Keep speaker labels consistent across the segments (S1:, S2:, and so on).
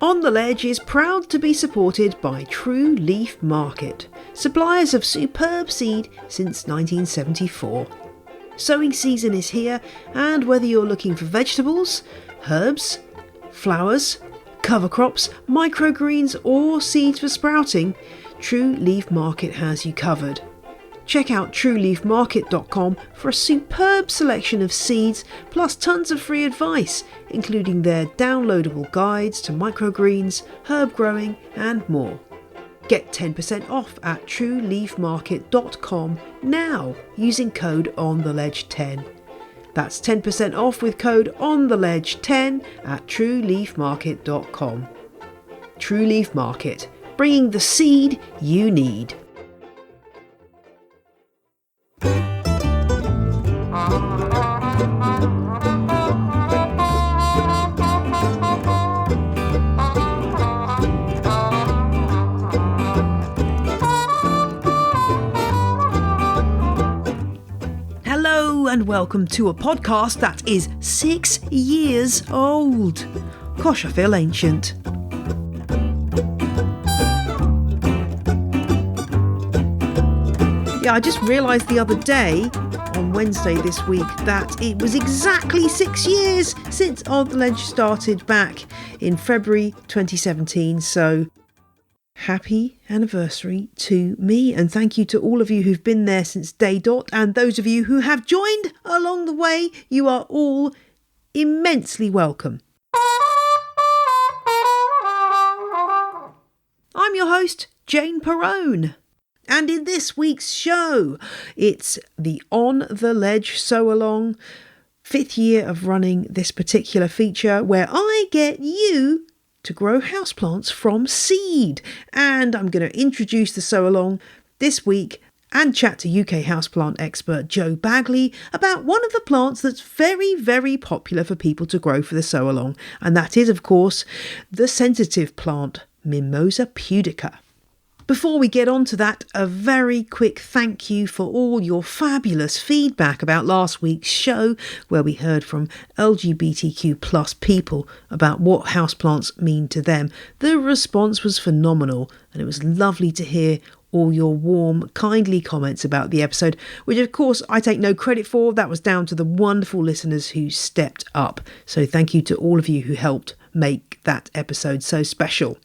S1: On the Ledge is proud to be supported by True Leaf Market, suppliers of superb seed since 1974. Sowing season is here, and whether you're looking for vegetables, herbs, flowers, cover crops, microgreens or seeds for sprouting, True Leaf Market has you covered. Check out trueleafmarket.com for a superb selection of seeds plus tons of free advice, including their downloadable guides to microgreens, herb growing and more. Get 10% off at trueleafmarket.com now using code ONTheLedge10. That's 10% off with code ONTheLedge10 at trueleafmarket.com. True Leaf Market, bringing the seed you need. Hello and welcome to a podcast that is 6 years old. Gosh, I feel ancient. Yeah, I just realised the other day, on Wednesday this week, that it was exactly 6 years since On The Ledge started back in February 2017. So happy anniversary to me, and thank you to all of you who've been there since day dot, and those of you who have joined along the way. You are all immensely welcome. I'm your host, Jane Perrone. And in this week's show, it's the On The Ledge Sew-Along, 5th year of running this particular feature, where I get you to grow houseplants from seed. And I'm going to introduce the Sew-Along this week and chat to UK houseplant expert Joe Bagley about one of the plants that's very, very popular for people to grow for the Sew-Along. And that is, of course, the sensitive plant, Mimosa pudica. Before we get on to that, a very quick thank you for all your fabulous feedback about last week's show, where we heard from LGBTQ plus people about what houseplants mean to them. The response was phenomenal, and it was lovely to hear all your warm, kindly comments about the episode, which of course I take no credit for. That was down to the wonderful listeners who stepped up. So thank you to all of you who helped make that episode so special.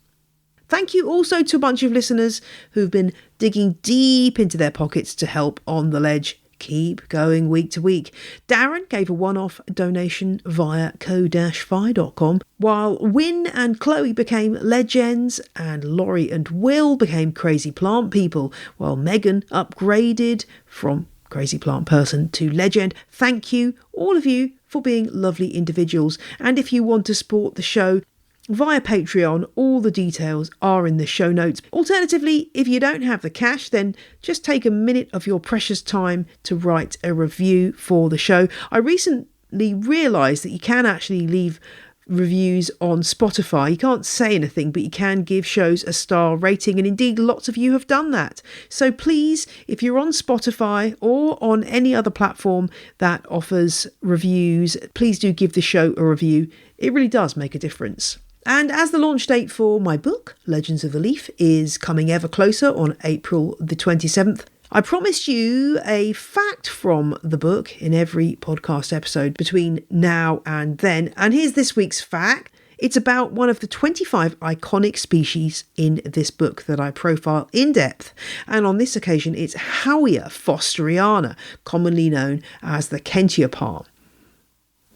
S1: Thank you also to a bunch of listeners who've been digging deep into their pockets to help On The Ledge keep going week to week. Darren gave a one-off donation via ko-fi.com, while Wynne and Chloe became legends, and Laurie and Will became crazy plant people, while Megan upgraded from crazy plant person to legend. Thank you, all of you, for being lovely individuals. And if you want to support the show via Patreon, all the details are in the show notes. Alternatively, if you don't have the cash, then just take a minute of your precious time to write a review for the show. I recently realised that you can actually leave reviews on Spotify. You can't say anything, but you can give shows a star rating, and indeed lots of you have done that. So please, if you're on Spotify or on any other platform that offers reviews, please do give the show a review. It really does make a difference. And as the launch date for my book, Legends of the Leaf, is coming ever closer on April the 27th, I promised you a fact from the book in every podcast episode between now and then. And here's this week's fact. It's about one of the 25 iconic species in this book that I profile in depth. And on this occasion, it's Howea fosteriana, commonly known as the Kentia palm.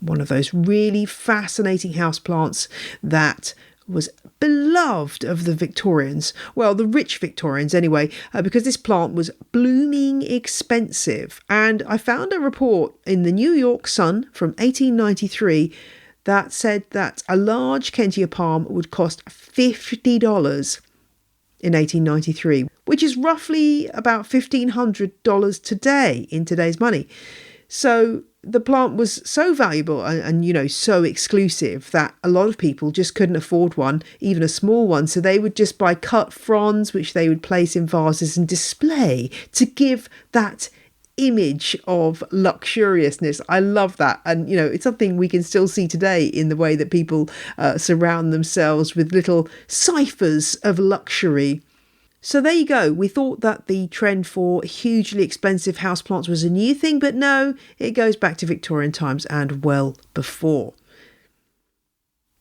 S1: One of those really fascinating houseplants that was beloved of the Victorians, well, the rich Victorians anyway, because this plant was blooming expensive. And I found a report in the New York Sun from 1893 that said that a large Kentia palm would cost $50 in 1893, which is roughly about $1,500 today in today's money. So the plant was so valuable and so exclusive that a lot of people just couldn't afford one, even a small one. So they would just buy cut fronds, which they would place in vases and display to give that image of luxuriousness. I love that. And, it's something we can still see today in the way that people surround themselves with little ciphers of luxury. So there you go. We thought that the trend for hugely expensive houseplants was a new thing, but no, it goes back to Victorian times and well before.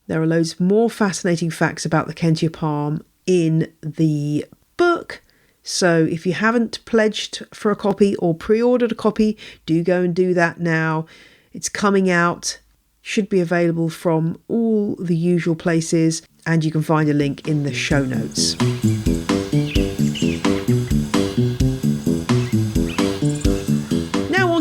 S1: There are loads more fascinating facts about the Kentia palm in the book. So if you haven't pledged for a copy or pre-ordered a copy, do go and do that now. It's coming out, should be available from all the usual places, and you can find a link in the show notes.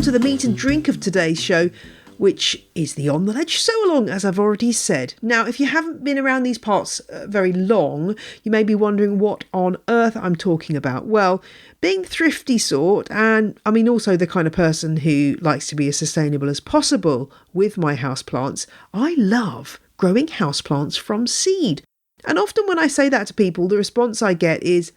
S1: To the meat and drink of today's show, which is the On the Ledge Sowalong, as I've already said. Now, if you haven't been around these parts very long, you may be wondering what on earth I'm talking about. Well, being the thrifty sort, and also the kind of person who likes to be as sustainable as possible with my houseplants, I love growing houseplants from seed. And often when I say that to people, the response I get is,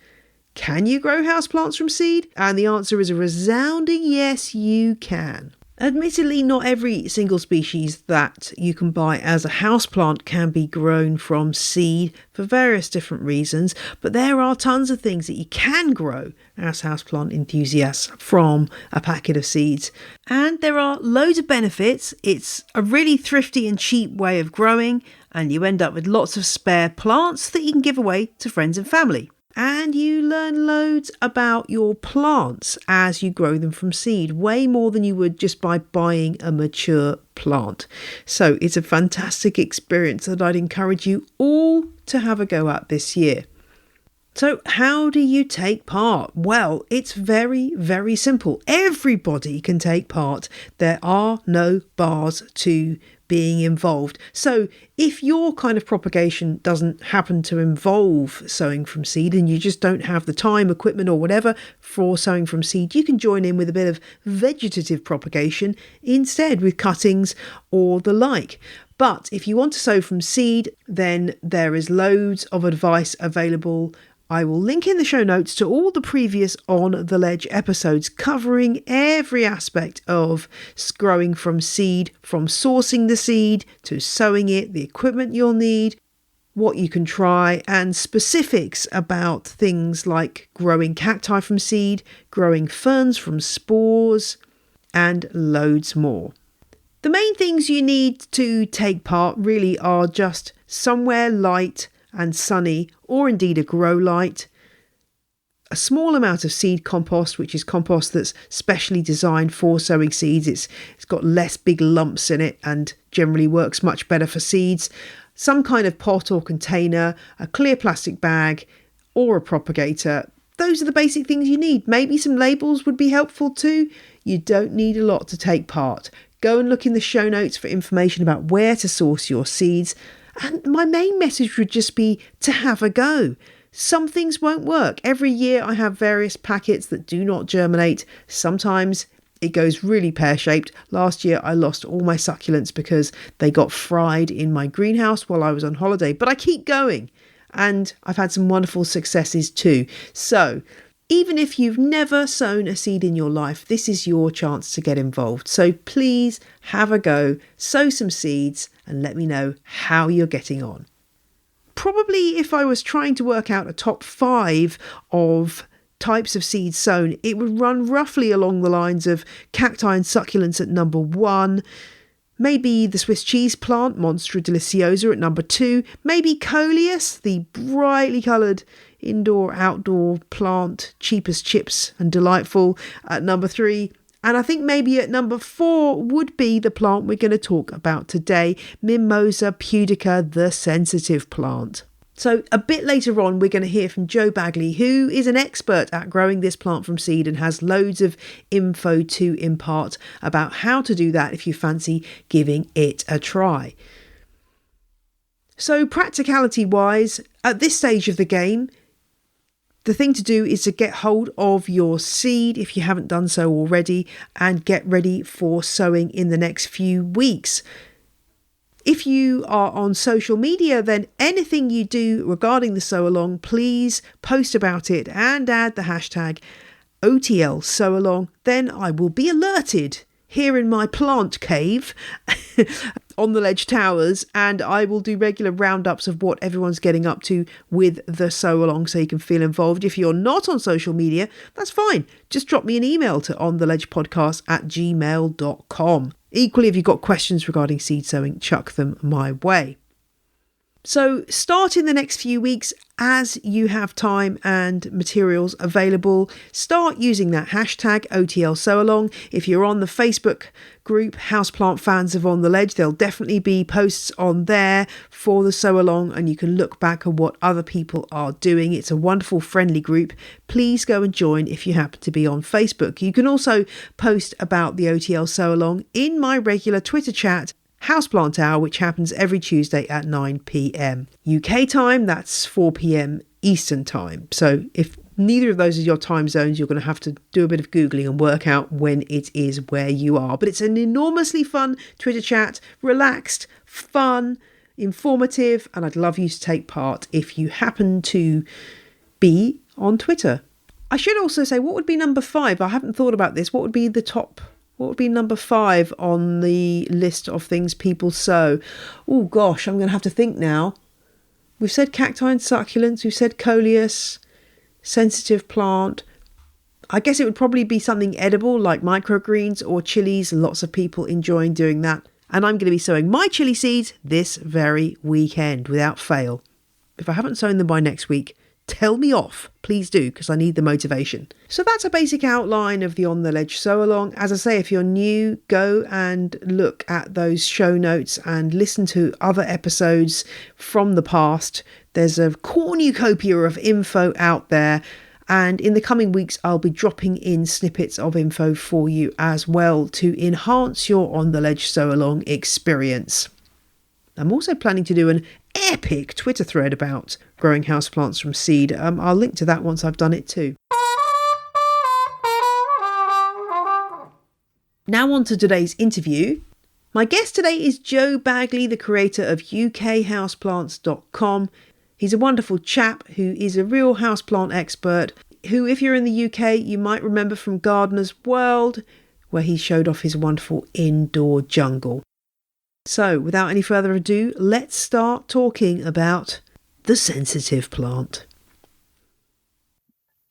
S1: can you grow houseplants from seed? And the answer is a resounding yes, you can. Admittedly, not every single species that you can buy as a houseplant can be grown from seed for various different reasons, but there are tons of things that you can grow as houseplant enthusiasts from a packet of seeds. And there are loads of benefits. It's a really thrifty and cheap way of growing, and you end up with lots of spare plants that you can give away to friends and family. And you learn loads about your plants as you grow them from seed, way more than you would just by buying a mature plant. So it's a fantastic experience that I'd encourage you all to have a go at this year. So how do you take part? Well, it's very, very simple. Everybody can take part. There are no bars to being involved. So if your kind of propagation doesn't happen to involve sowing from seed and you just don't have the time, equipment or whatever for sowing from seed, you can join in with a bit of vegetative propagation instead with cuttings or the like. But if you want to sow from seed, then there is loads of advice available. I will link in the show notes to all the previous On the Ledge episodes covering every aspect of growing from seed, from sourcing the seed to sowing it, the equipment you'll need, what you can try, and specifics about things like growing cacti from seed, growing ferns from spores, and loads more. The main things you need to take part really are just somewhere light and sunny, or indeed a grow light, a small amount of seed compost, which is compost that's specially designed for sowing seeds. It's got less big lumps in it and generally works much better for seeds. Some kind of pot or container, a clear plastic bag, or a propagator. Those are the basic things you need. Maybe some labels would be helpful too. You don't need a lot to take part. Go and look in the show notes for information about where to source your seeds. And my main message would just be to have a go. Some things won't work. Every year I have various packets that do not germinate. Sometimes it goes really pear-shaped. Last year I lost all my succulents because they got fried in my greenhouse while I was on holiday. But I keep going. And I've had some wonderful successes too. So even if you've never sown a seed in your life, this is your chance to get involved. So please have a go, sow some seeds, and let me know how you're getting on. Probably if I was trying to work out a top 5 of types of seeds sown, it would run roughly along the lines of cacti and succulents at number 1, maybe the Swiss cheese plant, Monstra deliciosa, at number 2, maybe Coleus, the brightly coloured indoor-outdoor plant, cheap as chips and delightful, at number 3. And I think maybe at number 4 would be the plant we're going to talk about today, Mimosa pudica, the sensitive plant. So a bit later on, we're going to hear from Joe Bagley, who is an expert at growing this plant from seed and has loads of info to impart about how to do that if you fancy giving it a try. So practicality-wise, at this stage of the game, the thing to do is to get hold of your seed if you haven't done so already and get ready for sowing in the next few weeks. If you are on social media, then anything you do regarding the sow along, please post about it and add the hashtag OTL sowalong, then I will be alerted here in my plant cave on the Ledge Towers, and I will do regular roundups of what everyone's getting up to with the sowalong so you can feel involved. If you're not on social media, that's fine. Just drop me an email to ontheledgepodcast@gmail.com. Equally, if you've got questions regarding seed sowing, chuck them my way. So start in the next few weeks as you have time and materials available. Start using that hashtag OTL sowalong. If you're on the Facebook group Houseplant Fans of On the Ledge, there'll definitely be posts on there for the sowalong, and you can look back at what other people are doing. It's a wonderful, friendly group. Please go and join if you happen to be on Facebook. You can also post about the OTL sowalong in my regular Twitter chat, Houseplant Hour, which happens every Tuesday at 9 p.m. UK time. That's 4 p.m. Eastern time. So if neither of those are your time zones, you're going to have to do a bit of Googling and work out when it is where you are. But it's an enormously fun Twitter chat, relaxed, fun, informative, and I'd love you to take part if you happen to be on Twitter. I should also say, what would be number 5? I haven't thought about this. What would be the top? What would be number 5 on the list of things people sow? Oh gosh, I'm going to have to think now. We've said cacti and succulents. We've said coleus, sensitive plant. I guess it would probably be something edible like microgreens or chilies. Lots of people enjoying doing that. And I'm going to be sowing my chili seeds this very weekend without fail. If I haven't sown them by next week, tell me off, please do, because I need the motivation. So that's a basic outline of the On the Ledge sowalong. As I say, if you're new, go and look at those show notes and listen to other episodes from the past. There's a cornucopia of info out there, and in the coming weeks I'll be dropping in snippets of info for you as well to enhance your On the Ledge sowalong experience. I'm also planning to do an epic Twitter thread about growing houseplants from seed. I'll link to that once I've done it too. Now on to today's interview. My guest today is Joe Bagley, the creator of ukhouseplants.com. He's a wonderful chap who is a real houseplant expert who, if you're in the UK, you might remember from Gardener's World, where he showed off his wonderful indoor jungle. So, without any further ado, let's start talking about the sensitive plant.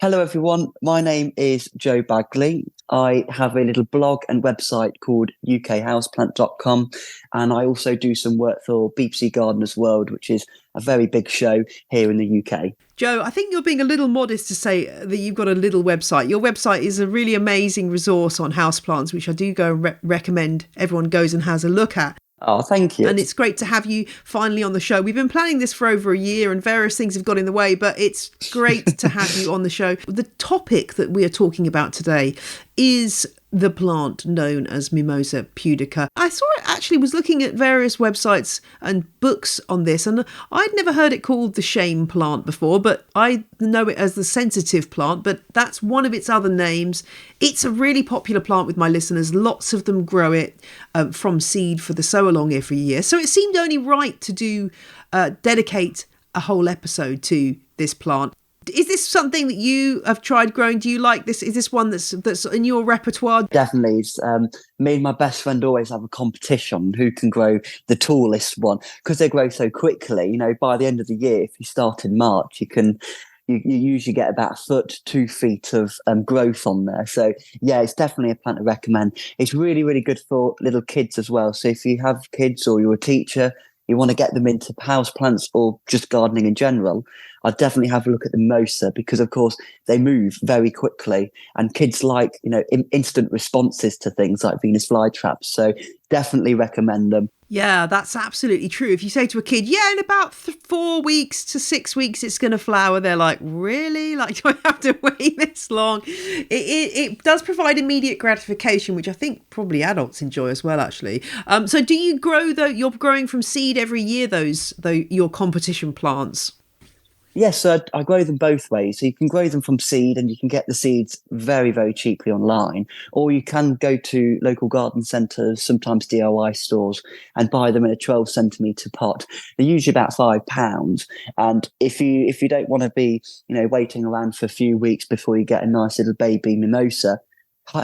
S2: Hello everyone, my name is Joe Bagley. I have a little blog and website called ukhouseplants.com, and I also do some work for BBC Gardener's World, which is a very big show here in the UK.
S1: Joe, I think you're being a little modest to say that you've got a little website. Your website is a really amazing resource on houseplants, which I do go and recommend everyone goes and has a look at.
S2: Oh, thank you.
S1: And it's great to have you finally on the show. We've been planning this for over a year and various things have got in the way, but it's great to have you on the show. The topic that we are talking about today is the plant known as Mimosa pudica. I saw it actually, was looking at various websites and books on this, and I'd never heard it called the shame plant before, but I know it as the sensitive plant, but that's one of its other names. It's a really popular plant with my listeners. Lots of them grow it from seed for the sowalong every year. So it seemed only right to dedicate a whole episode to this plant. Is this something that you have tried growing? Do you like this? Is this one that's in your repertoire?
S2: Definitely. Me and my best friend always have a competition who can grow the tallest one, because they grow so quickly. You know, by the end of the year, if you start in March, you usually get about a foot, 2 feet of growth on there. So yeah, it's definitely a plant to recommend. It's really, really good for little kids as well. So if you have kids or you're a teacher, you want to get them into houseplants or just gardening in general, I'd definitely have a look at the Mimosa, because of course they move very quickly and kids like, instant responses to things like Venus flytraps. So definitely recommend them.
S1: Yeah, that's absolutely true. If you say to a kid, in about 4 weeks to 6 weeks, it's going to flower, they're like, really? Like, do I have to wait this long? It does provide immediate gratification, which I think probably adults enjoy as well, actually. So do you grow, though, you're growing from seed every year, your competition plants?
S2: Yes, so I grow them both ways. So you can grow them from seed and you can get the seeds very, very cheaply online, or you can go to local garden centres, sometimes DIY stores, and buy them in a 12 centimetre pot. They're usually about £5. And if you don't want to be, waiting around for a few weeks before you get a nice little baby mimosa,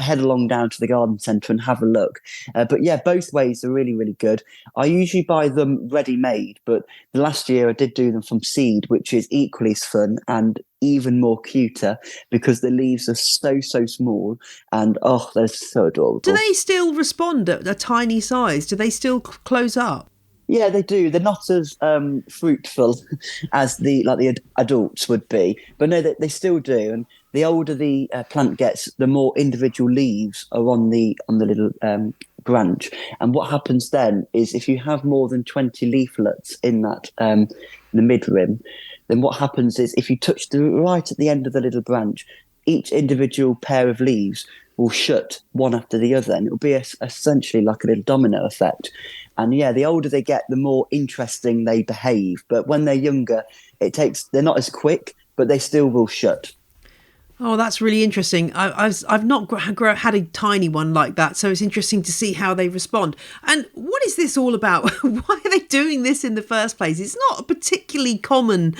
S2: head along down to the garden centre and have a look. But yeah, both ways are really, really good. I usually buy them ready made, but the last year I did do them from seed, which is equally as fun and even more cuter because the leaves are so small and oh, they're so
S1: Do
S2: adorable.
S1: they still respond at a tiny size? Do they still close up?
S2: Yeah, they do. They're not as fruitful as the adults would be, but no, they still do. And the older the plant gets, the more individual leaves are on the little branch. And what happens then is if you have more than 20 leaflets in that the mid rim, then what happens is if you touch the right at the end of the little branch, each individual pair of leaves will shut one after the other, and it'll be essentially like a little domino effect. And yeah, the older they get, the more interesting they behave. But when they're younger, they're not as quick, but they still will shut.
S1: Oh, that's really interesting. I've not had a tiny one like that, so it's interesting to see how they respond. And what is this all about? Why are they doing this in the first place? It's not a particularly common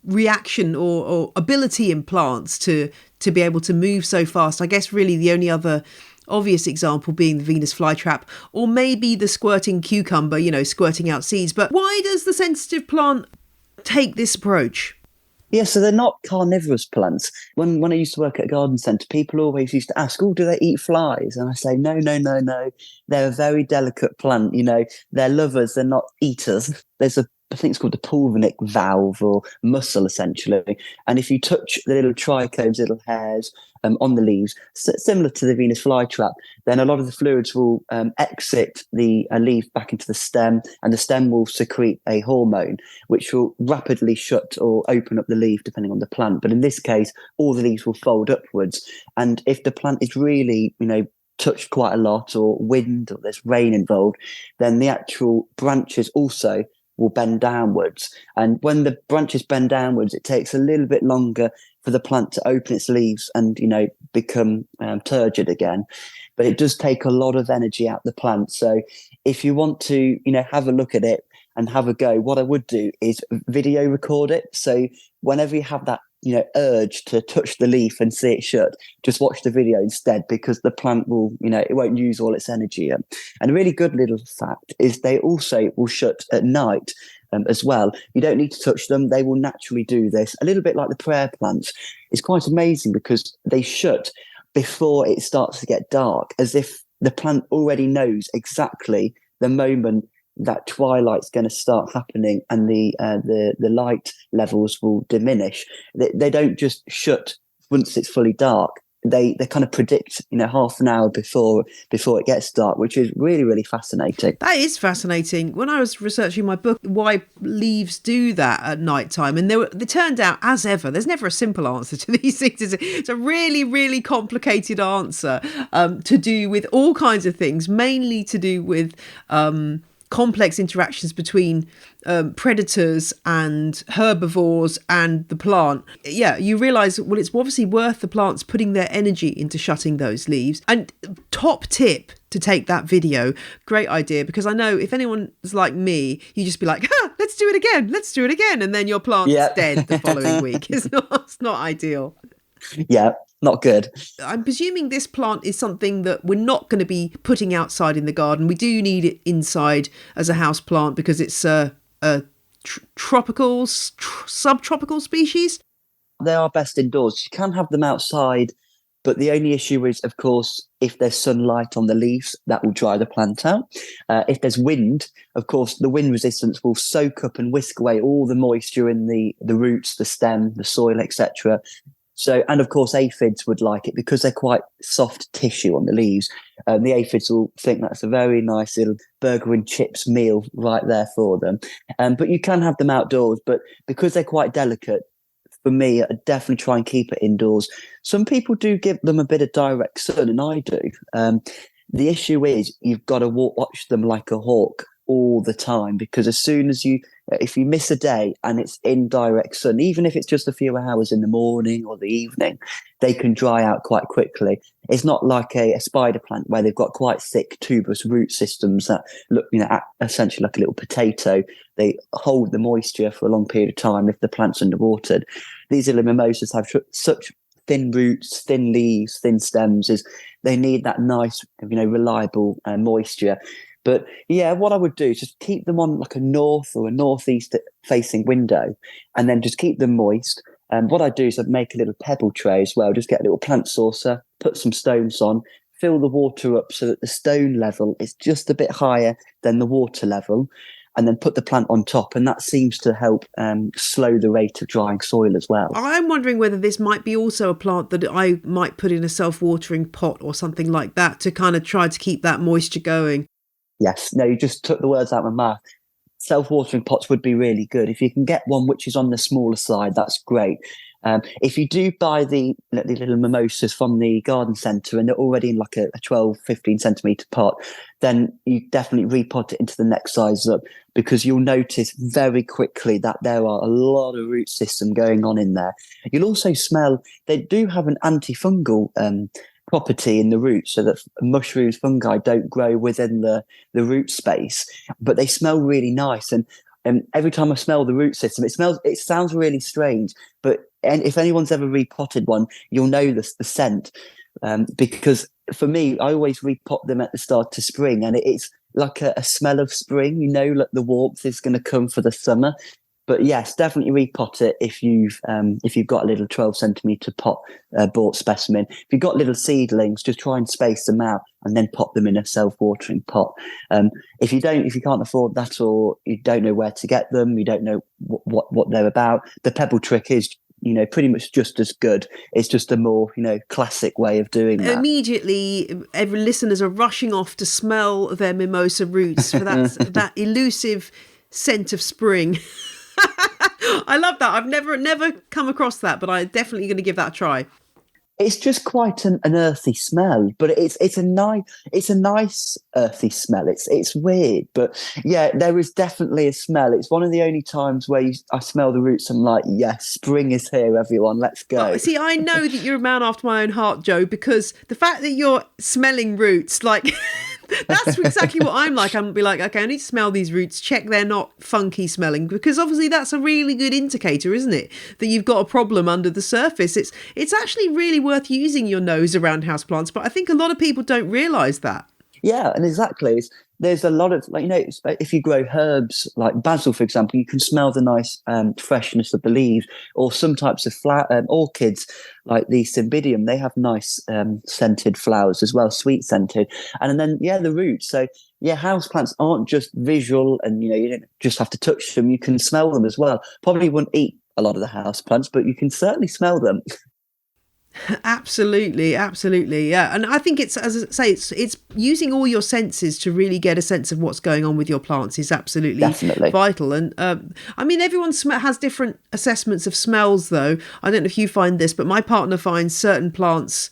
S1: reaction or ability in plants to be able to move so fast. I guess really the only other obvious example being the Venus flytrap, or maybe the squirting cucumber, squirting out seeds. But why does the sensitive plant take this approach?
S2: Yeah, so they're not carnivorous plants. When I used to work at a garden centre, people always used to ask, "Oh, do they eat flies?" And I say, "No, no, no, no. They're a very delicate plant. They're lovers. They're not eaters." I think it's called the pulvinic valve or muscle, essentially. And if you touch the little trichomes, little hairs on the leaves, similar to the Venus flytrap, then a lot of the fluids will exit the leaf back into the stem, and the stem will secrete a hormone which will rapidly shut or open up the leaf depending on the plant. But in this case, all the leaves will fold upwards. And if the plant is really, touched quite a lot, or wind, or there's rain involved, then the actual branches also will bend downwards. And when the branches bend downwards, it takes a little bit longer for the plant to open its leaves and, become turgid again. But it does take a lot of energy out the plant. So if you want to, have a look at it and have a go, what I would do is video record it. So whenever you have that, urge to touch the leaf and see it shut, just watch the video instead, because the plant will, it won't use all its energy. And a really good little fact is they also will shut at night as well. You don't need to touch them. They will naturally do this, a little bit like the prayer plants. It's quite amazing because they shut before it starts to get dark, as if the plant already knows exactly the moment that twilight's going to start happening and the light levels will diminish. They don't just shut once it's fully dark. They kind of predict, half an hour before it gets dark, which is really, really fascinating.
S1: That is fascinating. When I was researching my book, why leaves do that at night time, and they turned out, as ever, there's never a simple answer to these things. It's a really, really complicated answer to do with all kinds of things, mainly to do with complex interactions between predators and herbivores and the plant. Yeah, you realise, well, it's obviously worth the plants putting their energy into shutting those leaves. And top tip to take that video, great idea, because I know if anyone's like me, you just be like, let's do it again. And then your plant's dead the following week. It's not ideal.
S2: Yeah, not good.
S1: I'm presuming this plant is something that we're not going to be putting outside in the garden. We do need it inside as a house plant because it's a tropical, subtropical species.
S2: They are best indoors. You can have them outside, but the only issue is, of course, if there's sunlight on the leaves, that will dry the plant out. If there's wind, of course, the wind resistance will soak up and whisk away all the moisture in the roots, the stem, the soil, etc. So, and of course, aphids would like it because they're quite soft tissue on the leaves. The aphids will think that's a very nice little burger and chips meal right there for them. But you can have them outdoors, but because they're quite delicate, for me, I definitely try and keep it indoors. Some people do give them a bit of direct sun, and I do. The issue is you've got to watch them like a hawk all the time, because as soon as if you miss a day and it's in direct sun, even if it's just a few hours in the morning or the evening, they can dry out quite quickly. It's not like a spider plant where they've got quite thick tuberous root systems that look, essentially like a little potato. They hold the moisture for a long period of time if the plant's underwatered. These little mimosas have such thin roots, thin leaves, thin stems. They need that nice, reliable moisture. But yeah, what I would do is just keep them on like a north or a northeast facing window, and then just keep them moist. And what I do is I'd make a little pebble tray as well. Just get a little plant saucer, put some stones on, fill the water up so that the stone level is just a bit higher than the water level, and then put the plant on top. And that seems to help slow the rate of drying soil as well.
S1: I'm wondering whether this might be also a plant that I might put in a self-watering pot or something like that to kind of try to keep that moisture going.
S2: Yes, no, you just took the words out of my mouth. Self-watering pots would be really good. If you can get one which is on the smaller side, that's great. If you do buy the little mimosas from the garden centre and they're already in like a 12, 15 centimetre pot, then you definitely repot it into the next size up, because you'll notice very quickly that there are a lot of root system going on in there. You'll also smell, they do have an antifungal property in the roots, so that mushrooms, fungi don't grow within the root space, but they smell really nice. And every time I smell the root system, it sounds really strange, but if anyone's ever repotted one, you'll know the scent. Because for me, I always repot them at the start of spring, and it's like a smell of spring. Like the warmth is going to come for the summer. But yes, definitely repot it if you've got a little 12 centimetre pot bought specimen. If you've got little seedlings, just try and space them out and then pop them in a self-watering pot. If you can't afford that, or you don't know where to get them, you don't know what they're about, the pebble trick is pretty much just as good. It's just a more classic way of doing that.
S1: Immediately, every listeners are rushing off to smell their mimosa roots for that elusive scent of spring. I love that. I've never come across that, but I'm definitely going to give that a try.
S2: It's just quite an earthy smell, but it's a nice earthy smell. It's weird, but yeah, there is definitely a smell. It's one of the only times where I smell the roots and I'm like, yes, spring is here, everyone, let's go.
S1: Oh, see, I know that you're a man after my own heart, Joe, because the fact that you're smelling roots, like that's exactly what I'm like. I'm be like, okay, I need to smell these roots, check they're not funky smelling, because obviously that's a really good indicator, isn't it, that you've got a problem under the surface. It's actually really worth using your nose around houseplants, but I think a lot of people don't realise that.
S2: Yeah, and exactly. There's a lot of, if you grow herbs like basil, for example, you can smell the nice freshness of the leaves, or some types of orchids like the cymbidium. They have nice scented flowers as well, sweet scented. And then, the roots. So, houseplants aren't just visual, and, you don't just have to touch them. You can smell them as well. Probably wouldn't eat a lot of the houseplants, but you can certainly smell them.
S1: Absolutely, yeah. And I think it's, as I say, it's using all your senses to really get a sense of what's going on with your plants is absolutely
S2: Definitely
S1: vital. And I mean, everyone has different assessments of smells, though. I don't know if you find this, but my partner finds certain plants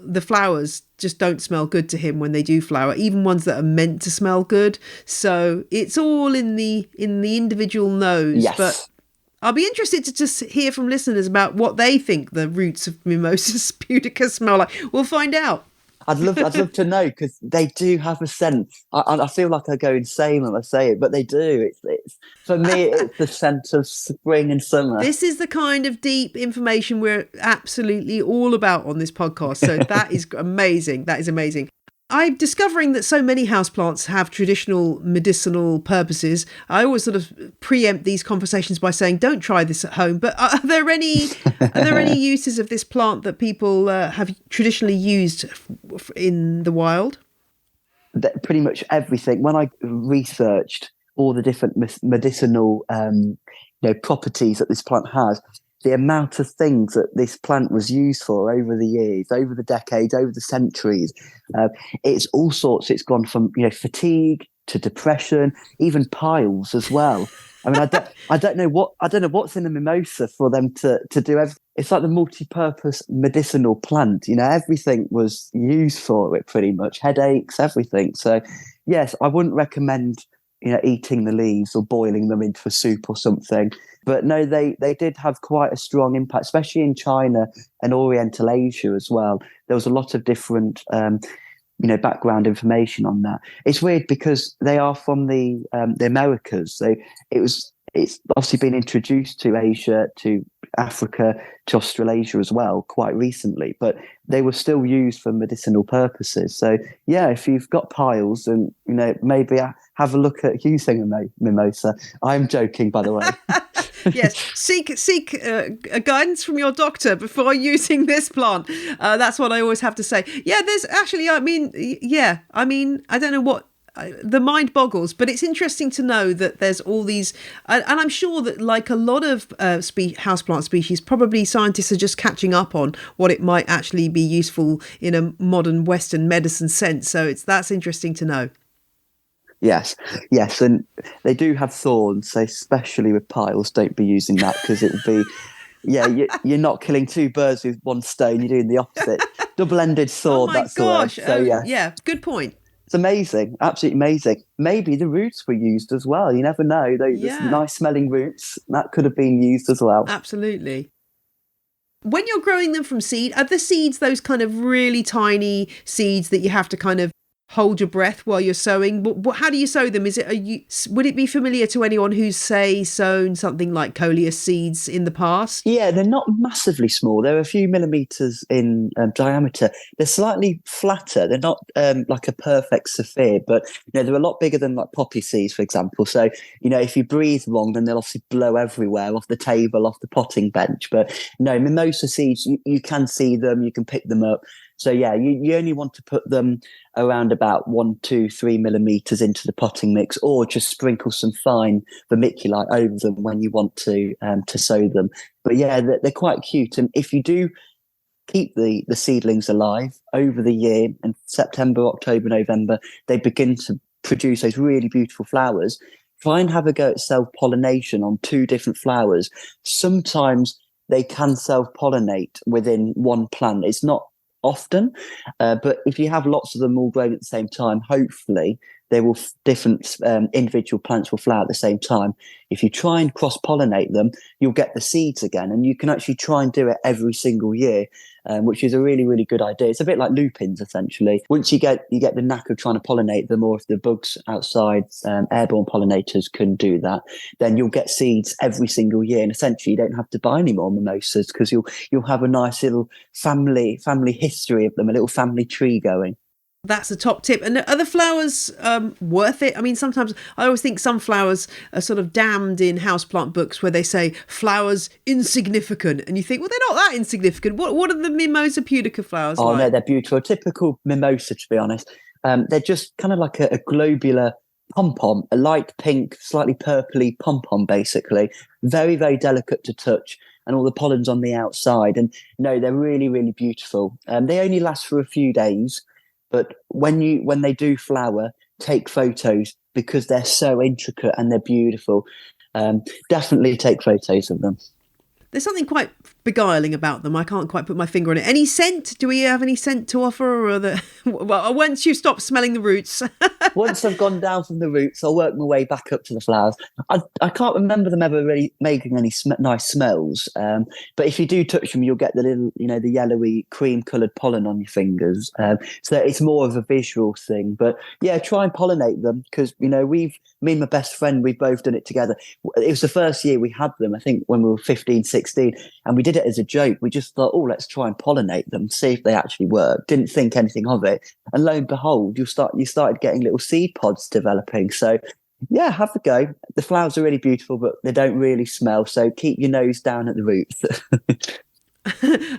S1: the flowers just don't smell good to him when they do flower, even ones that are meant to smell good. So it's all in the individual nose.
S2: Yes.
S1: But I'll be interested to just hear from listeners about what they think the roots of Mimosa pudica smell like. We'll find out.
S2: I'd love to know, because they do have a scent. I feel like I go insane when I say it, but they do. It's for me, it's the scent of spring and summer.
S1: This is the kind of deep information we're absolutely all about on this podcast. So that is amazing. That is amazing. I'm discovering that so many houseplants have traditional medicinal purposes. I always sort of preempt these conversations by saying, don't try this at home. But are there any uses of this plant that people have traditionally used in the wild?
S2: Pretty much everything. When I researched all the different medicinal properties that this plant has, the amount of things that this plant was used for over the years, over the decades, over the centuries, it's all sorts. It's gone from fatigue to depression, even piles as well. I mean, I don't know what's in a mimosa for them to do everything. It's like the multi-purpose medicinal plant. You know, everything was used for it, pretty much headaches, everything. So, yes, I wouldn't recommend eating the leaves or boiling them into a soup or something. But no, they did have quite a strong impact, especially in China and Oriental Asia as well. There was a lot of different background information on that. It's weird because they are from the Americas, so it's obviously been introduced to Asia, to Africa, to Australasia as well quite recently, but they were still used for medicinal purposes. So yeah, if you've got piles, and maybe have a look at using a mimosa. I'm joking, by the way.
S1: Yes, seek a guidance from your doctor before using this plant. That's what I always have to say. Yeah, there's actually, I don't know what. The mind boggles, but it's interesting to know that there's all these, and I'm sure that, like a lot of houseplant species, probably scientists are just catching up on what it might actually be useful in a modern Western medicine sense. So that's interesting to know.
S2: Yes, and they do have thorns, so especially with piles, don't be using that because it would be, yeah, you're not killing two birds with one stone. You're doing the opposite. Double-ended
S1: Oh
S2: sword.
S1: my
S2: That's the word.
S1: gosh!
S2: So yeah,
S1: Yeah, good point.
S2: it's amazing, absolutely amazing. Maybe the roots were used as well. You never know. Those
S1: Yeah,
S2: nice smelling roots that could have been used as well.
S1: absolutely. When you're growing them from seed, are the seeds those kind of really tiny seeds that you have to kind of hold your breath while you're sowing? How do you sow them? Would it be familiar to anyone who's, say, sown something like coleus seeds in the past?
S2: Yeah, they're not massively small. They're a few millimeters in diameter. They're slightly flatter. They're not like a perfect sapphire, but they're a lot bigger than like poppy seeds, for example. So if you breathe wrong, then they'll obviously blow everywhere, off the table, off the potting bench. But no, mimosa seeds, you can see them, you can pick them up. So yeah, you only want to put them around about 1, 2, 3 millimeters into the potting mix, or just sprinkle some fine vermiculite over them when you want to sow them. But yeah, they're quite cute. And if you do keep the seedlings alive over the year, and September, October, November, they begin to produce those really beautiful flowers. Try and have a go at self-pollination on 2 different flowers. Sometimes they can self-pollinate within one plant. It's not often, but if you have lots of them all growing at the same time, hopefully they will different individual plants will flower at the same time. If you try and cross pollinate them, you'll get the seeds again, and you can actually try and do it every single year, which is a really, really good idea. It's a bit like lupins, essentially. Once you get the knack of trying to pollinate them, or if the bugs outside, airborne pollinators, can do that, then you'll get seeds every single year, and essentially you don't have to buy any more mimosas because you'll have a nice little family history of them, a little family tree going.
S1: That's a top tip. And are the flowers worth it? I mean, sometimes I always think some flowers are sort of damned in houseplant books where they say flowers insignificant. And you think, well, they're not that insignificant. What are the Mimosa pudica flowers
S2: like? Oh, no,
S1: they're
S2: beautiful. A typical mimosa, to be honest. They're just kind of like a globular pom-pom, a light pink, slightly purpley pom-pom, basically. Very, very delicate to touch, and all the pollen's on the outside. And no, they're really, really beautiful. They only last for a few days. But when they do flower, take photos because they're so intricate and they're beautiful. Definitely take photos of them.
S1: There's something quite beguiling about them. I can't quite put my finger on it. Any scent? Do we have any scent to offer? Or well, once you stop smelling the roots.
S2: Once I've gone down from the roots, I'll work my way back up to the flowers. I can't remember them ever really making any nice smells. But if you do touch them, you'll get the little, the yellowy cream-coloured pollen on your fingers. So it's more of a visual thing. But yeah, try and pollinate them because, me and my best friend, we've both done it together. It was the first year we had them, I think, when we were 15, 16, and we did it as a joke. We just thought, oh, let's try and pollinate them, see if they actually work. Didn't think anything of it. And lo and behold, you started getting little seed pods developing. So yeah, have a go. The flowers are really beautiful, but they don't really smell. So keep your nose down at the roots.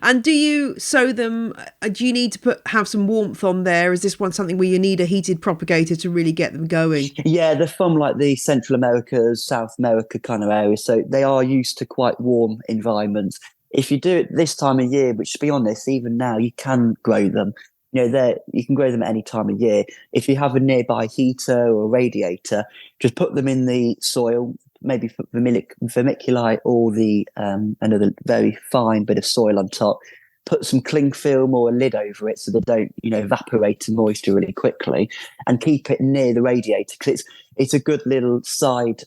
S1: And do you sow them? Do you need to have some warmth on there? Is this one something where you need a heated propagator to really get them going?
S2: Yeah, they're from like the Central Americas, South America kind of area. So they are used to quite warm environments. If you do it this time of year, which to be honest, even now you can grow them. You can grow them at any time of year. If you have a nearby heater or a radiator, just put them in the soil, maybe vermiculite or the another very fine bit of soil on top. Put some cling film or a lid over it so they don't, evaporate the moisture really quickly, and keep it near the radiator because it's a good little side,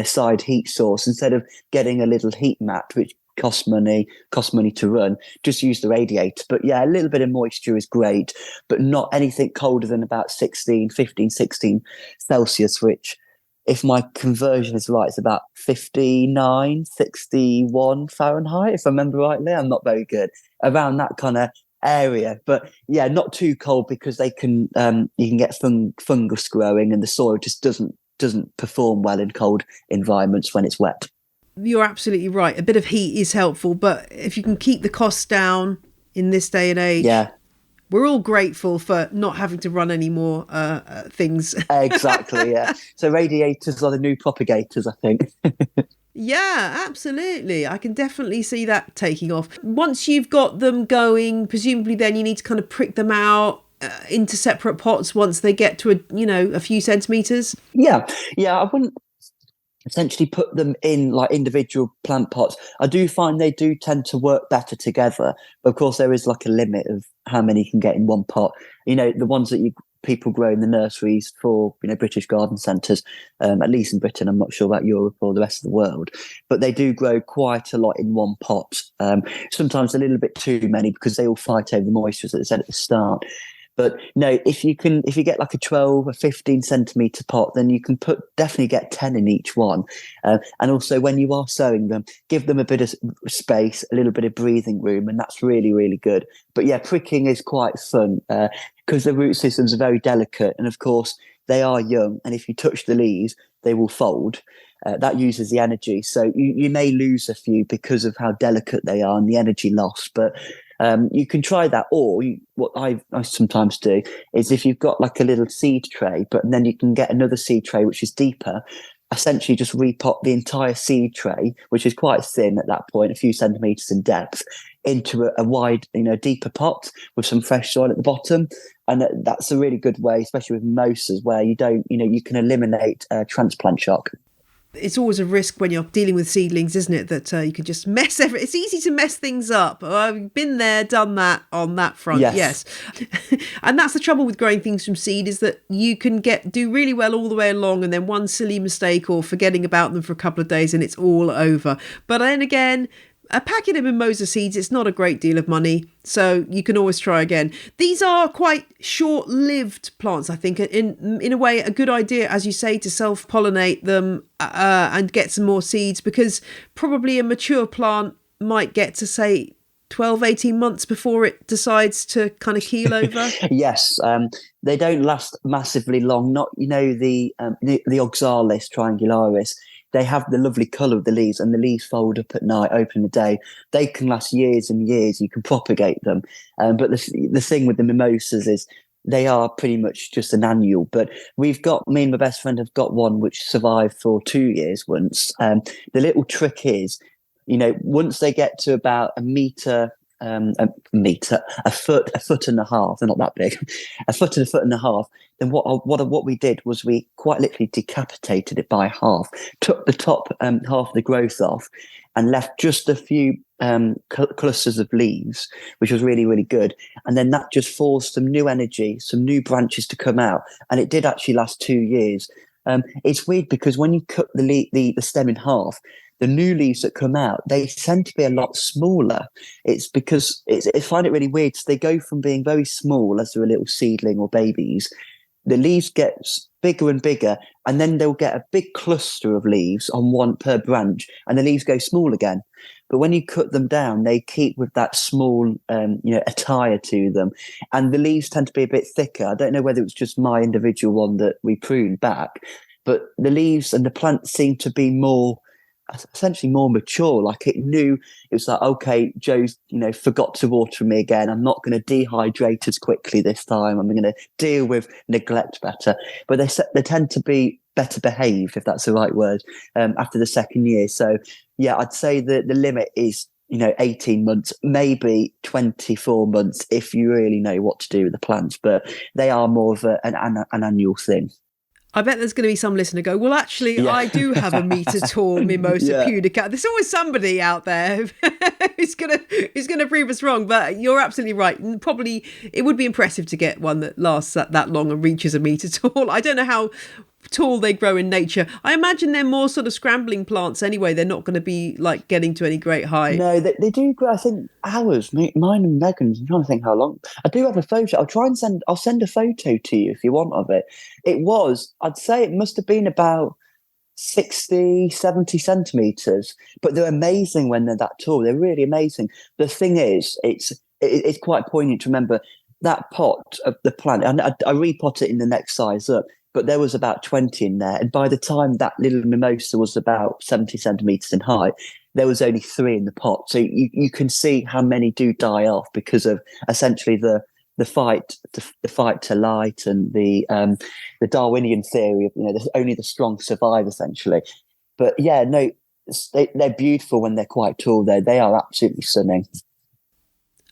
S2: side heat source. Instead of getting a little heat mat, which costs money to run, just use the radiator. But yeah, a little bit of moisture is great, but not anything colder than about 16 Celsius, which, if my conversion is right, it's about 59, 61 Fahrenheit, if I remember rightly. I'm not very good. Around that kind of area. But yeah, not too cold because they can you can get fungus growing, and the soil just doesn't perform well in cold environments when it's wet.
S1: You're absolutely right. A bit of heat is helpful, but if you can keep the costs down in this day and age,
S2: yeah,
S1: we're all grateful for not having to run any more things.
S2: Exactly, yeah. So radiators are the new propagators, I think.
S1: Yeah, absolutely. I can definitely see that taking off. Once you've got them going, presumably then you need to kind of prick them out into separate pots once they get to a few centimetres.
S2: Yeah, I wouldn't essentially put them in like individual plant pots. I do find they do tend to work better together. But of course, there is like a limit of how many you can get in one pot. The ones that people grow in the nurseries for, British garden centres, at least in Britain. I'm not sure about Europe or the rest of the world, but they do grow quite a lot in one pot. Sometimes a little bit too many because they all fight over the moisture, as I said at the start. But no, if you get like a 12 or 15 centimetre pot, then you can definitely get 10 in each one. And also when you are sowing them, give them a bit of space, a little bit of breathing room, and that's really, really good. But yeah, pricking is quite fun because the root systems are very delicate. And of course, they are young. And if you touch the leaves, they will fold. That uses the energy. So you may lose a few because of how delicate they are and the energy loss. But you can try that, or what I sometimes do is, if you've got like a little seed tray, but then you can get another seed tray which is deeper, essentially just repot the entire seed tray, which is quite thin at that point, a few centimeters in depth, into a wide, deeper pot with some fresh soil at the bottom. And that's a really good way, especially with mosas, where you don't, you can eliminate transplant shock.
S1: It's always a risk when you're dealing with seedlings, isn't it, that you can just mess it's easy to mess things up. Oh, I've been there, done that on that front. Yes. And that's the trouble with growing things from seed, is that you can do really well all the way along, and then one silly mistake or forgetting about them for a couple of days and it's all over. But then again, a packet of mimosa seeds, it's not a great deal of money, so you can always try again. These are quite short-lived plants, I think. In a way, a good idea, as you say, to self-pollinate them and get some more seeds, because probably a mature plant might get to, say, 12, 18 months before it decides to kind of keel over.
S2: Yes, they don't last massively long. Not, the Oxalis triangularis. They have the lovely colour of the leaves, and the leaves fold up at night, open in the day. They can last years and years. You can propagate them. But the thing with the mimosas is they are pretty much just an annual. But me and my best friend have got one which survived for 2 years once. The little trick is, once they get to about a foot and a half, they're not that big, a foot and a half, then what we did was we quite literally decapitated it by half, took the top half of the growth off, and left just a few clusters of leaves, which was really, really good. And then that just forced some new energy, some new branches to come out, and it did actually last 2 years. It's weird because when you cut the stem in half, the new leaves that come out, they tend to be a lot smaller. It's because I find it really weird. So they go from being very small as they're a little seedling or babies. The leaves get bigger and bigger, and then they'll get a big cluster of leaves on one per branch, and the leaves go small again. But when you cut them down, they keep with that small, attire to them, and the leaves tend to be a bit thicker. I don't know whether it was just my individual one that we pruned back, but the leaves and the plant seem to be essentially more mature. Like it was like, okay, Joe's forgot to water me again, I'm not going to dehydrate as quickly this time, I'm going to deal with neglect better. But they tend to be better behaved, if that's the right word, after the second year. So yeah, I'd say that the limit is 18 months, maybe 24 months if you really know what to do with the plants, but they are more of an annual thing.
S1: I bet there's going to be some listener go, well, actually,
S2: Yeah.
S1: I do have a metre tall mimosa
S2: Yeah.
S1: pudica. There's always somebody out there who's gonna prove us wrong. But you're absolutely right. Probably it would be impressive to get one that lasts that long and reaches a metre tall. I don't know how tall they grow in nature. I imagine they're more sort of scrambling plants anyway. They're not going to be like getting to any great height.
S2: No, they do grow. I think ours, mine and Megan's. I'm trying to think how long. I do have a photo. I'll send a photo to you if you want of it. I'd say it must have been about 60, 70 centimeters, but they're amazing when they're that tall. They're really amazing. The thing is, it's quite poignant to remember that pot of the plant. And I repot it in the next size up, but there was about 20 in there. And by the time that little mimosa was about 70 centimeters in height, there was only 3 in the pot. So you can see how many do die off because of essentially the fight to light and the Darwinian theory of only the strong survive essentially. But yeah, no, they're beautiful when they're quite tall. They are absolutely stunning.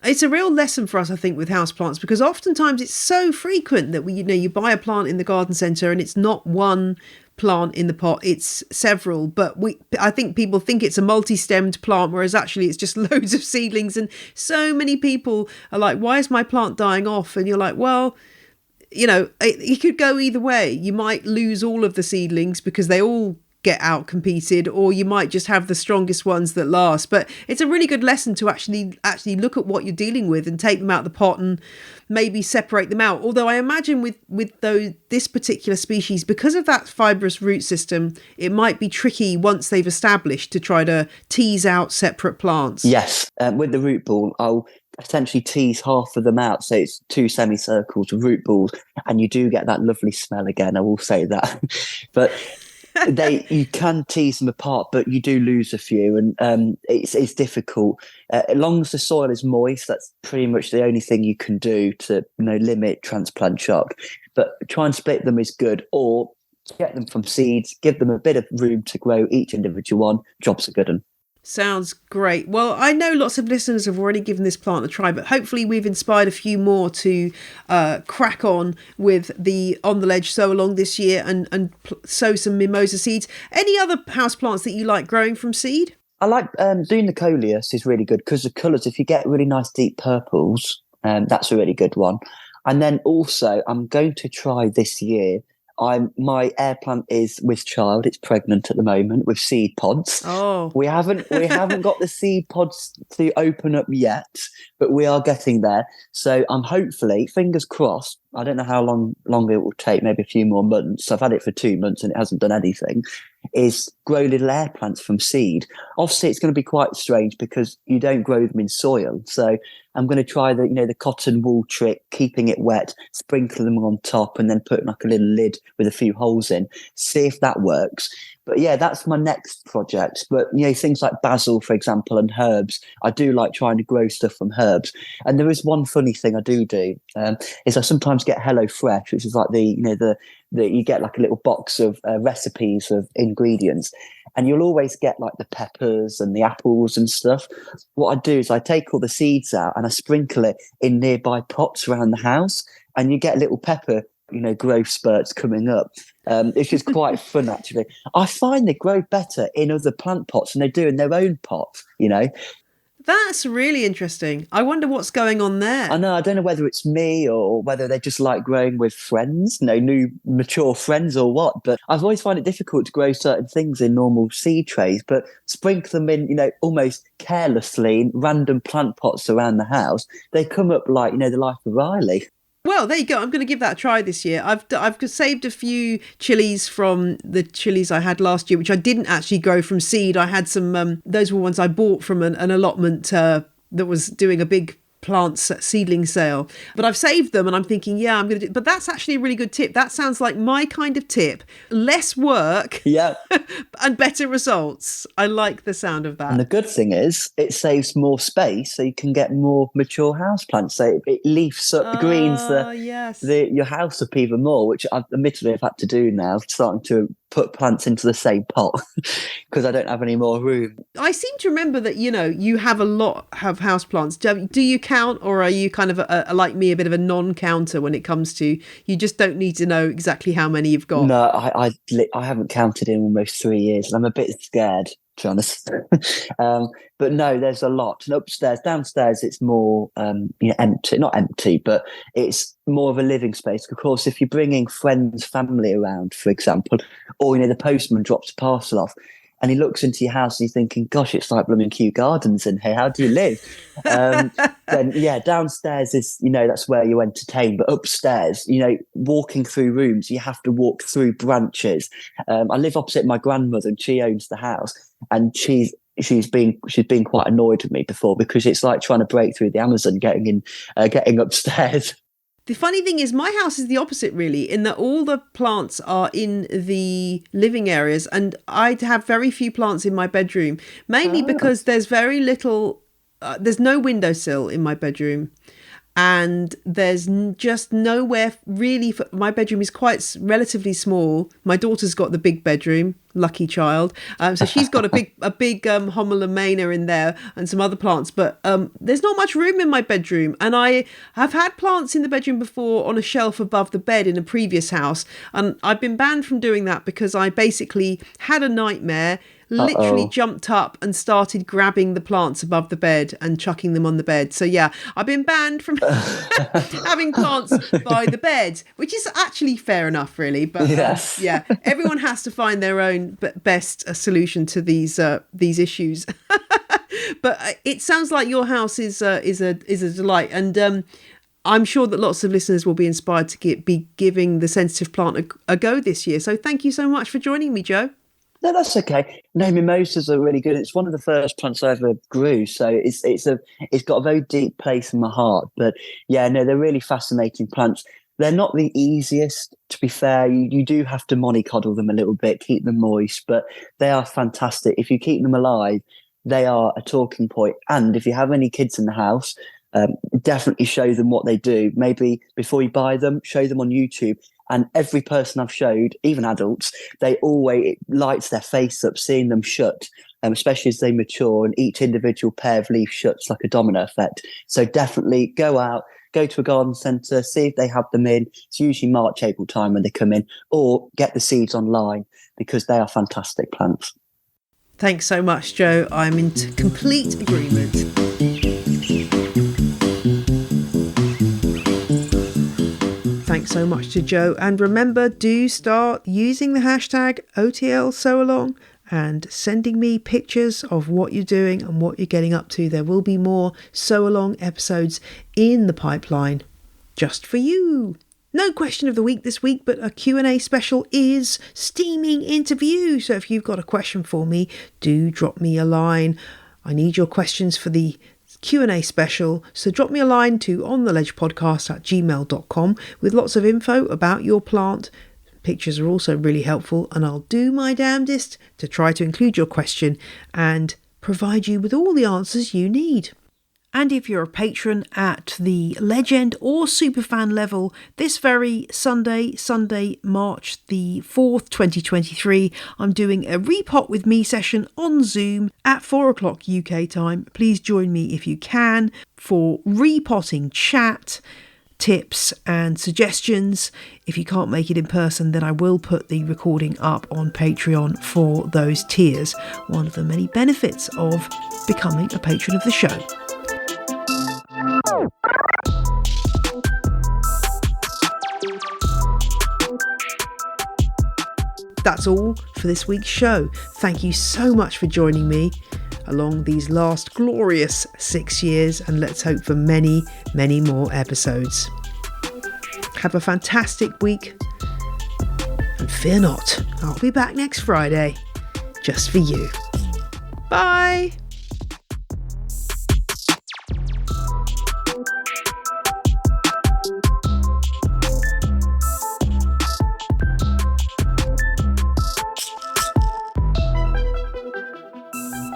S1: It's a real lesson for us, I think, with houseplants, because oftentimes it's so frequent that you buy a plant in the garden centre and it's not one plant in the pot, it's several. But I think people think it's a multi-stemmed plant, whereas actually it's just loads of seedlings. And so many people are like, why is my plant dying off? And you're like, well, it could go either way. You might lose all of the seedlings because they all get out competed, or you might just have the strongest ones that last. But it's a really good lesson to actually look at what you're dealing with and take them out of the pot and maybe separate them out. Although I imagine with this particular species, because of that fibrous root system, it might be tricky once they've established to try to tease out separate plants.
S2: Yes, with the root ball, I'll essentially tease half of them out, so it's 2 semicircles of root balls, and you do get that lovely smell again. I will say that, but you can tease them apart, but you do lose a few, and it's difficult. As long as the soil is moist, that's pretty much the only thing you can do to limit transplant shock. But try and split them is good, or get them from seeds, give them a bit of room to grow each individual one. Job's a good one.
S1: Sounds great. Well, I know lots of listeners have already given this plant a try, but hopefully we've inspired a few more to crack on with the On the Ledge sow along this year and sow some mimosa seeds. Any other house plants that you like growing from seed?
S2: I like doing the coleus is really good because the colours, if you get really nice deep purples, that's a really good one. And then also I'm going to try this year. My air plant is with child. It's pregnant at the moment with seed pods.
S1: Oh,
S2: we haven't got the seed pods to open up yet, but we are getting there. So I'm hopefully, fingers crossed. I don't know how long it will take. Maybe a few more months. I've had it for 2 months and it hasn't done anything. Is grow little air plants from seed. Obviously, it's going to be quite strange because you don't grow them in soil. So I'm going to try the cotton wool trick, keeping it wet, sprinkle them on top, and then put like a little lid with a few holes in. See if that works. But yeah, that's my next project. But things like basil, for example, and herbs. I do like trying to grow stuff from herbs. And there is one funny thing I do is I sometimes get Hello Fresh, which is like you get like a little box of recipes of ingredients, and you'll always get like the peppers and the apples and stuff. What I do is I take all the seeds out and I sprinkle it in nearby pots around the house, and you get little pepper growth spurts coming up. It's just quite fun, actually. I find they grow better in other plant pots than they do in their own pots,
S1: That's really interesting. I wonder what's going on there.
S2: I know. I don't know whether it's me or whether they just like growing with friends, new mature friends or what. But I've always found it difficult to grow certain things in normal seed trays, but sprinkle them in, almost carelessly in random plant pots around the house. They come up like, the life of Riley.
S1: Well, there you go. I'm going to give that a try this year. I've saved a few chilies from the chilies I had last year, which I didn't actually grow from seed. I had some, those were ones I bought from an allotment that was doing a big plants seedling sale, but I've saved them and I'm thinking, yeah, I'm going to do, but that's actually a really good tip. That sounds like my kind of tip. Less work,
S2: yeah,
S1: and better results. I like the sound of that.
S2: And the good thing is it saves more space, so you can get more mature houseplants. So it leafs up, greens
S1: yes.
S2: your house up even more, which I've had to do now, starting to put plants into the same pot because I don't have any more room.
S1: I seem to remember that, you have a lot of houseplants. Do you count, or are you kind of like me, a bit of a non-counter when it comes to, you just don't need to know exactly how many you've got?
S2: No, I haven't counted in almost 3 years, and I'm a bit scared, to be honest. But no, there's a lot. And upstairs, downstairs, it's more empty. Not empty, but it's more of a living space. Of course, if you're bringing friends, family around, for example, or the postman drops a parcel off, and he looks into your house and he's thinking, gosh, it's like blooming Kew Gardens in here. How do you live? Then, yeah, downstairs is, that's where you entertain. But upstairs, walking through rooms, you have to walk through branches. I live opposite my grandmother and she owns the house. And she's been quite annoyed with me before because it's like trying to break through the Amazon, getting upstairs.
S1: The funny thing is, my house is the opposite, really, in that all the plants are in the living areas, and I have very few plants in my bedroom, mainly because there's very little, there's no windowsill in my bedroom, and there's just nowhere really my bedroom is quite relatively small. My daughter's got the big bedroom, lucky child, so she's got a big Homelomena in there and some other plants, but there's not much room in my bedroom. And I have had plants in the bedroom before on a shelf above the bed in a previous house, and I've been banned from doing that because I basically had a nightmare, literally jumped up and started grabbing the plants above the bed and chucking them on the bed. So yeah, I've been banned from having plants by the bed, which is actually fair enough, really. But
S2: yes.
S1: Yeah, everyone has to find their own best solution to these issues. But it sounds like your house is a delight, and I'm sure that lots of listeners will be inspired to be giving the sensitive plant a go this year. So thank you so much for joining me, Joe.
S2: No, that's okay. No, mimosas are really good. It's one of the first plants I ever grew, so it's got a very deep place in my heart. But yeah, no, they're really fascinating plants. They're not the easiest, to be fair. You do have to mollycoddle them a little bit, keep them moist, but they are fantastic. If you keep them alive, they are a talking point. And if you have any kids in the house, definitely show them what they do. Maybe before you buy them, show them on YouTube. And every person I've showed, even adults, it lights their face up seeing them shut, especially as they mature, and each individual pair of leaves shuts like a domino effect. So definitely go out, go to a garden centre, see if they have them in. It's usually March, April time when they come in, or get the seeds online because they are fantastic plants.
S1: Thanks so much, Joe. I'm in complete agreement. Thanks so much to Joe. And remember, do start using the hashtag OTL sowalong and sending me pictures of what you're doing and what you're getting up to. There will be more sowalong episodes in the pipeline just for you. No question of the week this week, but a Q&A special is steaming into view. So if you've got a question for me, do drop me a line. I need your questions for the Q&A special, so drop me a line to ontheledgepodcast@gmail.com with lots of info about your plant. Pictures are also really helpful, and I'll do my damnedest to try to include your question and provide you with all the answers you need. And if you're a patron at the legend or superfan level, this very Sunday, March the 4th, 2023, I'm doing a Repot with Me session on Zoom at 4 o'clock UK time. Please join me if you can for repotting chat, tips and suggestions. If you can't make it in person, then I will put the recording up on Patreon for those tiers. One of the many benefits of becoming a patron of the show. That's all for this week's show. Thank you so much for joining me along these last glorious 6 years, and let's hope for many, many more episodes. Have a fantastic week, and fear not, I'll be back next Friday just for you. Bye!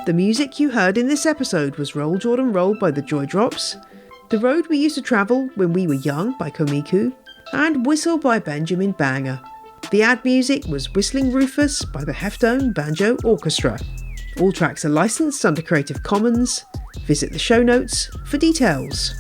S1: The music you heard in this episode was Roll Jordan Roll by the Joy Drops, The Road We Used to Travel When We Were Young by Komiku, and Whistle by Benjamin Banger. The ad music was Whistling Rufus by the Heftone Banjo Orchestra. All tracks are licensed under Creative Commons. Visit the show notes for details.